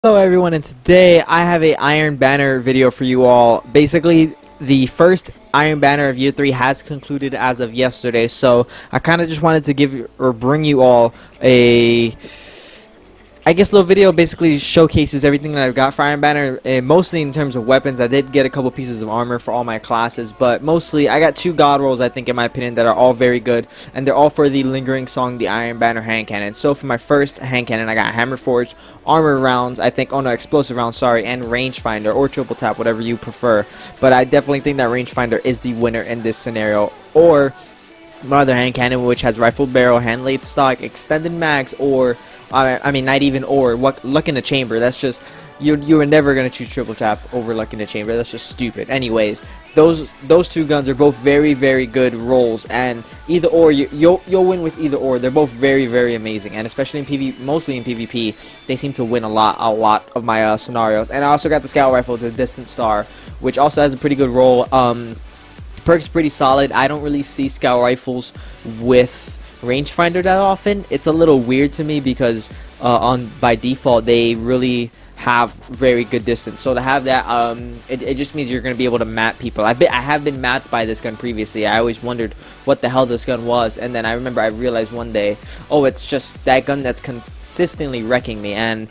Hello everyone, and today I have a Iron Banner video for you all. Basically, the first Iron Banner of Year 3 has concluded as of yesterday, so I kind of just wanted to bring you all a little video. Basically showcases everything that I've got for Iron Banner, and mostly in terms of weapons. I did get a couple pieces of armor for all my classes, but mostly I got two god rolls, I think, in my opinion, that are all very good, and they're all for the lingering song, the Iron Banner hand cannon. So for my first hand cannon, I got hammer forged, armor rounds, I think, oh no, explosive rounds, sorry, and rangefinder, or triple tap, whatever you prefer. But I definitely think that rangefinder is the winner in this scenario. Or my other hand cannon, which has rifled barrel, hand laid stock, extended mags, or I mean, not even or luck in the chamber. That's just, you are never gonna choose triple tap over luck in the chamber. That's just stupid. Anyways, those two guns are both very, very good rolls, and either or, you'll win with either or. They're both very, very amazing, and especially in PvP, mostly in PvP, they seem to win a lot of my scenarios. And I also got the scout rifle, the distant star, which also has a pretty good roll. Perk's pretty solid. I don't really see scout rifles with rangefinder that often. It's a little weird to me because by default they really have very good distance. So to have that, it just means you're going to be able to map people. I have been mapped by this gun previously. I always wondered what the hell this gun was, and then I remember I realized one day, oh, it's just that gun that's consistently wrecking me. And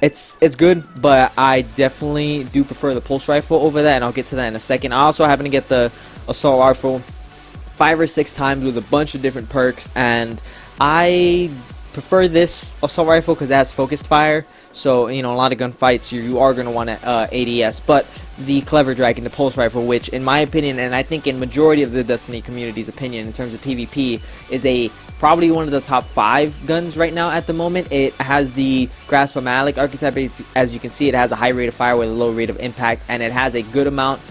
it's good, but I definitely do prefer the pulse rifle over that, and I'll get to that in a second. I also happen to get the assault rifle 5 or 6 times with a bunch of different perks, and I prefer this assault rifle because it has focused fire. So, you know, a lot of gunfights you are going to want ADS. But the Clever Dragon, the pulse rifle, which in my opinion, and I think in majority of the Destiny community's opinion in terms of PvP, is probably one of the top 5 guns right now at the moment. It has the Grasp of Malik archetype. As you can see, it has a high rate of fire with a low rate of impact, and it has a good amount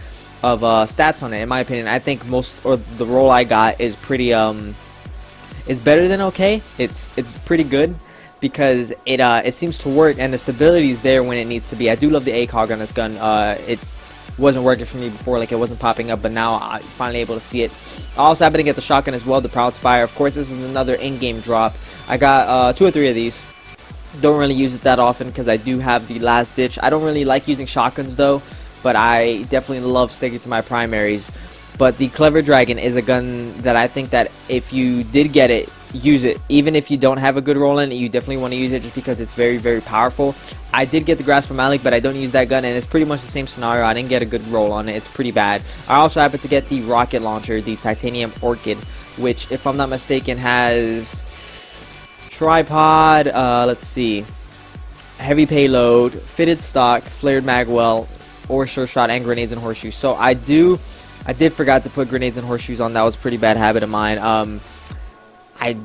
of stats on it. In my opinion, I think the roll I got is pretty is better than okay. It's pretty good because it seems to work, and the stability is there when it needs to be. I do love the ACOG on this gun. It wasn't working for me before, like it wasn't popping up, but now I'm finally able to see it. I also happen to get the shotgun as well, the Proud Spire. Of course, this is another in-game drop. I got 2 or 3 of these. Don't really use it that often because I do have the Last Ditch. I don't really like using shotguns though, but I definitely love sticking to my primaries. But the Clever Dragon is a gun that I think that if you did get it, use it. Even if you don't have a good roll in it, you definitely want to use it just because it's very, very powerful. I did get the Grasp of Malik, but I don't use that gun, and it's pretty much the same scenario. I didn't get a good roll on it. It's pretty bad. I also happen to get the rocket launcher, the Titanium Orchid, which, if I'm not mistaken, has tripod, let's see, heavy payload, fitted stock, flared magwell, or sure shot, and grenades and horseshoes. So I did forgot to put grenades and horseshoes on. That was a pretty bad habit of mine. I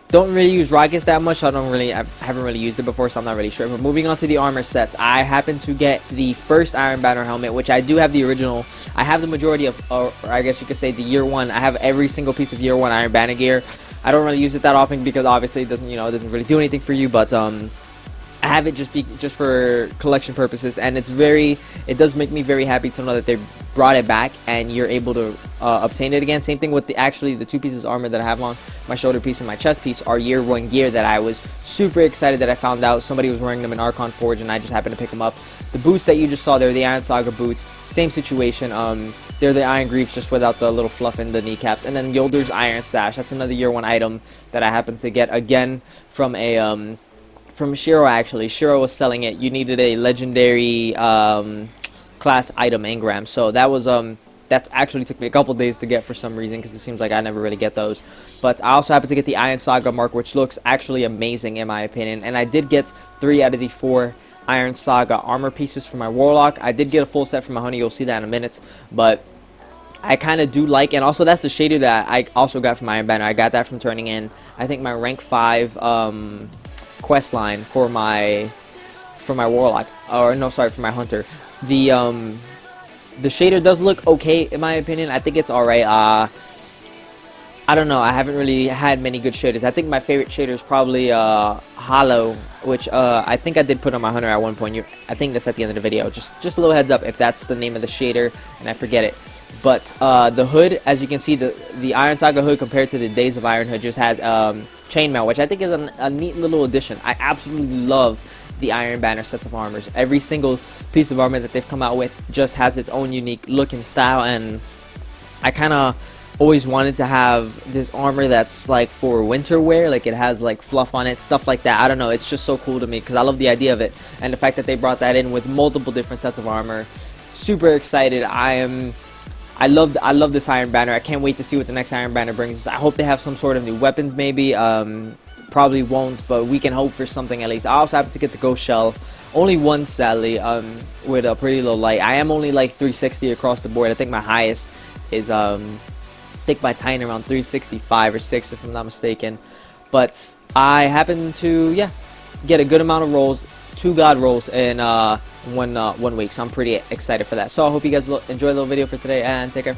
don't really use rockets that much. I haven't really used it before, so I'm not really sure. But moving on to the armor sets, I happen to get the first Iron Banner helmet, which I do have the original. I have the majority of, or I guess you could say, the Year 1. I have every single piece of Year 1 Iron Banner gear. I don't really use it that often because obviously it doesn't really do anything for you, but I have it just for collection purposes, and it does make me very happy to know that they brought it back and you're able to obtain it again. Same thing with the 2 pieces of armor that I have on. My shoulder piece and my chest piece are Year 1 gear that I was super excited that I found out somebody was wearing them in Archon Forge, and I just happened to pick them up. The boots that you just saw, they're the Iron Saga boots. Same situation. They're the Iron Greaves just without the little fluff in the kneecaps. And then Yolder's Iron Sash. That's another Year 1 item that I happened to get again from a from Shiro. Actually, Shiro was selling it. You needed a legendary class item engram, so that actually took me a couple days to get for some reason, because it seems like I never really get those. But I also happen to get the Iron Saga mark, which looks actually amazing in my opinion, and I did get 3 out of the 4 Iron Saga armor pieces for my Warlock. I did get a full set for my Honey, you'll see that in a minute, but I kind of do like, and also that's the shader that I also got from Iron Banner. I got that from turning in, I think, my rank 5 quest line for my Warlock, or no, sorry, for my Hunter. The shader does look okay in my opinion. I think it's alright. I don't know, I haven't really had many good shaders. I think my favorite shader is probably Hollow, which I think I did put on my Hunter at one point. I think that's at the end of the video. Just a little heads up if that's the name of the shader and I forget it. But the hood, as you can see, the Iron Saga hood compared to the Days of Iron hood just has chainmail, which I think is a neat little addition. I absolutely love the Iron Banner sets of armors. Every single piece of armor that they've come out with just has its own unique look and style, and I kind of always wanted to have this armor that's like for winter wear, like it has like fluff on it, stuff like that. I don't know, it's just so cool to me because I love the idea of it, and the fact that they brought that in with multiple different sets of armor. Super excited. I love this Iron Banner. I can't wait to see what the next Iron Banner brings. I hope they have some sort of new weapons, maybe. Probably won't, but we can hope for something at least. I also happen to get the Ghost Shell. Only one, sadly, with a pretty low light. I am only like 360 across the board. I think my highest is stick by Titan around 365 or 6 if I'm not mistaken. But I happen to, yeah, get a good amount of rolls, 2 god rolls in 1 week, so I'm pretty excited for that. So I hope you guys enjoy the little video for today, and take care.